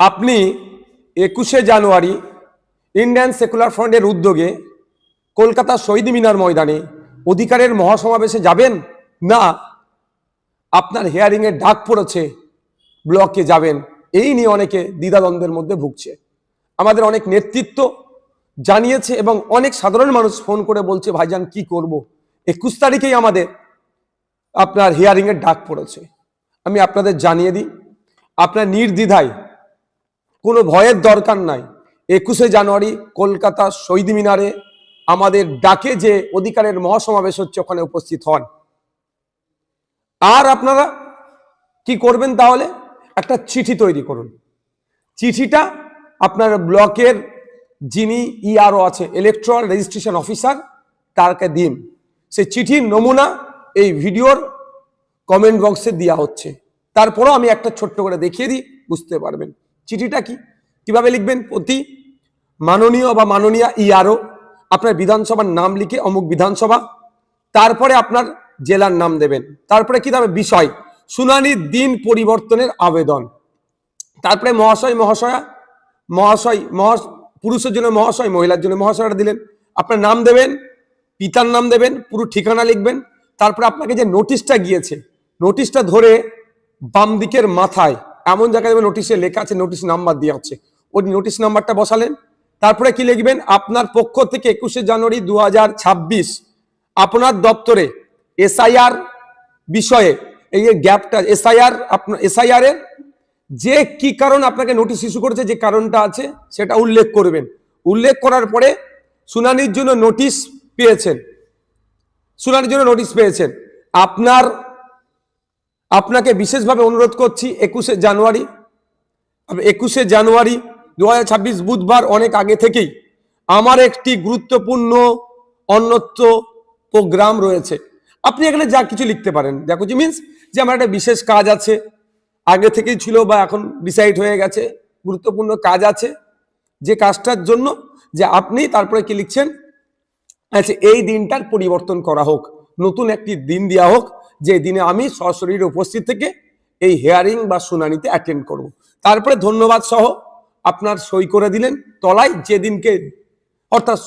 আপনি 21শে জানুয়ারি Indian secular ফ্রন্টের উদ্যোগে কলকাতা শহীদ মিনার ময়দানে অধিকারের মহাসমাবেশে যাবেন, না আপনার হিয়ারিং এর ডাক পড়েছে ব্লকে যাবেন, এই নিয়ে অনেকে দ্বিধাদ্বন্দ্বের মধ্যে ভুগছে। আমাদের অনেক নেতৃত্ব জানিয়েছে এবং অনেক সাধারণ মানুষ ফোন করে বলছে, ভাইজান কি করব, 21 তারিখেই আমাদের আপনার হিয়ারিং এর ডাক পড়েছে। আমি আপনাদের জানিয়ে দিই, আপনার নির্দ্বিধায়, কোনো ভয়ের দরকার নাই, 21শে জানুয়ারি কলকাতা শহীদ মিনারে আমাদের ডাকে যে অধিকারের মহাসমাবেশ হচ্ছে ওখানে উপস্থিত হন। আর আপনারা কি করবেন, তাহলে একটা চিঠি তৈরি করুন। চিঠিটা আপনার ব্লকের যিনি ইআরও আছে, ইলেকট্রাল রেজিস্ট্রেশন অফিসার, তারকে দিন। সেই চিঠির নমুনা এই ভিডিওর কমেন্ট বক্সে দেওয়া হচ্ছে। তারপরও আমি একটা ছোট্ট করে দেখিয়ে দিই, বুঝতে পারবেন চিঠিটা কিভাবে লিখবেন। প্রতি মাননীয় বা মাননীয়া ইআরও, আপনার বিধানসভার নাম লিখে অমুক বিধানসভা, তারপরে আপনার জেলার নাম দেবেন, তারপরে কি দেবে বিষয়, শুনানির দিন পরিবর্তনের আবেদন, তারপরে মহাশয় মহাশয়া, মহাশয় পুরুষের জন্য মহাশয়, মহিলার জন্য মহাশয়টা দিলেন, আপনার নাম দেবেন, পিতার নাম দেবেন, পুরো ঠিকানা লিখবেন। তারপরে আপনাকে যে নোটিশটা গিয়েছে, নোটিশটা ধরে বাম দিকের মাথায় এমন জায়গায় নোটিশে লেখা আছে, নোটিশ নাম্বার দেওয়া হচ্ছে, ওই নোটিশ নাম্বারটা বসালেন। তারপরে কি লিখবেন, আপনার পক্ষ থেকে 21শে জানুয়ারি 2026 আপনার দপ্তরে এসআইআর বিষয়ে এই গ্যাপটা, এসআইআর এর যে কি কারণ আপনাকে নোটিশ ইস্যু করেছে, যে কারণটা আছে সেটা উল্লেখ করবেন। উল্লেখ করার পরে শুনানির জন্য নোটিশ পেয়েছেন, আপনাকে বিশেষভাবে অনুরোধ করছি 21শে জানুয়ারি 2026 বুধবার অনেক আগে থেকেই আমার একটি গুরুত্বপূর্ণ অন্যত্র প্রোগ্রাম রয়েছে। আপনি এখানে যা কিছু লিখতে পারেন, যা কিছু মিনস যে আমার একটা বিশেষ কাজ আছে, আগে থেকেই ছিল বা এখন ডিসাইড হয়ে গেছে, গুরুত্বপূর্ণ কাজ আছে, যে কাজটার জন্য যে আপনি তারপরে কি লিখছেন, আচ্ছা এই দিনটার পরিবর্তন করা হোক, নতুন একটি দিন দেওয়া হোক, যে দিনে আমি সশরীরে উপস্থিত থেকে এই হিয়ারিং বা শুনানিতে অ্যাটেন্ড করব। তারপরে ধন্যবাদ সহ আপনার সই করে দিলেন তলায়, যেদিনকে অর্থাৎ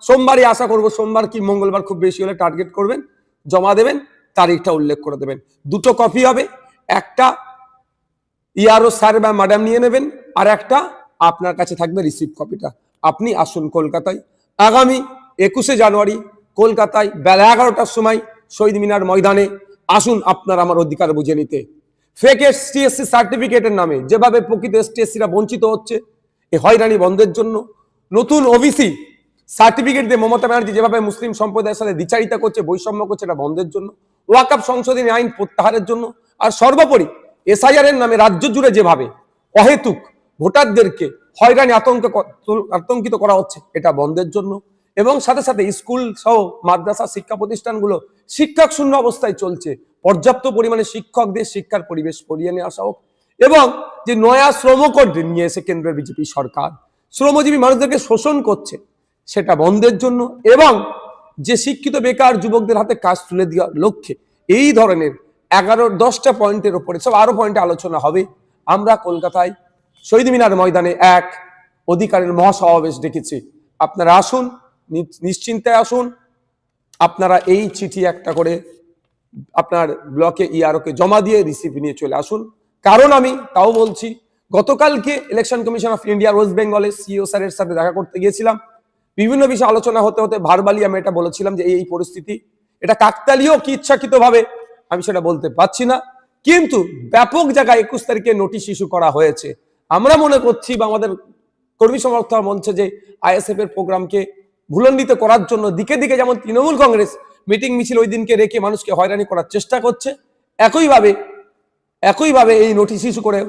সোমবারই আশা করব, সোমবার কি মঙ্গলবার খুব বেশি হলে টার্গেট করবেন, জমা দেবেন, তারিখটা উল্লেখ করে দেবেন। দুটো কপি হবে, একটা ইআরও স্যার বা ম্যাডাম নিয়ে নেবেন, আর একটা আপনার কাছে থাকবে রিসিভ কপিটা। আপনি আসুন কলকাতায় আগামী 21শে জানুয়ারি কলকাতায় বেলা 11টার সময় শহীদ মিনার ময়দানে আসুন, আপনার আমার অধিকার বুঝে নিতে। ফেক এসটিএসসি সার্টিফিকেটের নামে যেভাবে প্রকৃত এসটিএসসিরা বঞ্চিত হচ্ছে, এই হয়রানি বন্ধের জন্য, নতুন ওবিসি সার্টিফিকেট দিয়ে মমতা ব্যানার্জি যেভাবে মুসলিম সম্প্রদায়ের সাথে দ্বিচারিতা করছে, বৈষম্য করছে, এটা বন্ধের জন্য, ওয়াকফ সংশোধনী আইন প্রত্যাহারের জন্য, আর সর্বোপরি এসআইআর এর নামে রাজ্য জুড়ে যেভাবে অহেতুক ভোটারদেরকে হয়রানি আতঙ্কিত করা হচ্ছে, এটা বন্ধের জন্য, এবং সাথে সাথে স্কুল সহ মাদ্রাসা শিক্ষা প্রতিষ্ঠানগুলো শিক্ষক শূন্য অবস্থায় চলছে, পর্যাপ্ত পরিমাণে শিক্ষকদের শিক্ষার পরিবেশ করিয়ে নিয়ে আসা হোক, এবং যে নয়া শ্রমকোড নিয়ে এসে কেন্দ্রের বিজেপি সরকার শ্রমজীবী মানুষদেরকে শোষণ করছে, সেটা বন্ধের জন্য, এবং যে শিক্ষিত বেকার যুবকদের হাতে কাজ তুলে দেওয়ার লক্ষ্যে এই ধরনের 11-10টা পয়েন্টের উপরে সব আরো পয়েন্টে আলোচনা হবে। আমরা কলকাতায় শহীদ মিনার ময়দানে এক অধিকারের মহাসমাবেশ ডেকেছি। আপনারা আসুন, নিশ্চিন্তে আসুন, আপনারা এই চিঠি একটা করে আপনার ব্লকে ইআরওকে জমা দিয়ে রিসিভ নিয়ে চলে আসুন। কারণ আমি তাও বলছি, গতকালকে election commission of India West বেঙ্গলের সিইও স্যারের সাথে দেখা করতে গিয়েছিলাম। বিভিন্ন বিষয়ে আলোচনা হতে হতে ভার্বালি আমি এটা বলেছিলাম যে এই পরিস্থিতি, এটা কাকতালীয় কি ইচ্ছাকৃত ভাবে আমি সেটা বলতে পারছি না, কিন্তু ব্যাপক জায়গায় 21 তারিখে নোটিশ ইস্যু করা হয়েছে। আমরা মনে করছি বা আমাদের কর্মী সমর্থক মঞ্চে যে আইএসএফ এর প্রোগ্রামকে ভুলণ্ডিত করার জন্য দিকে দিকে যেমন তৃণমূল কংগ্রেস মিটিং মিছিল ওই দিনকে রেখে মানুষকে হয়রানি করার চেষ্টা করছে, একইভাবে এই নোটিশ ইস্যু করে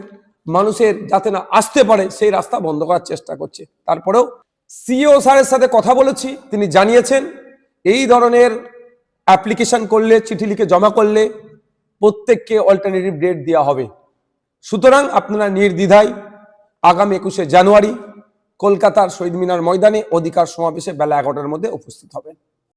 মানুষের যাতে না আসতে পারে সেই রাস্তা বন্ধ করার চেষ্টা করছে। তারপরেও সিইও স্যারের সাথে কথা বলেছি, তিনি জানিয়েছেন এই ধরনের অ্যাপ্লিকেশন করলে, চিঠি লিখে জমা করলে প্রত্যেককে অল্টারনেটিভ ডেট দেওয়া হবে। সুতরাং আপনারা নির্দ্বিধায় আগামী 21শে জানুয়ারি কলকাতার শহীদ মিনার ময়দানে অধিকার সমাবেশে বেলা 11টার মধ্যে উপস্থিত হবেন।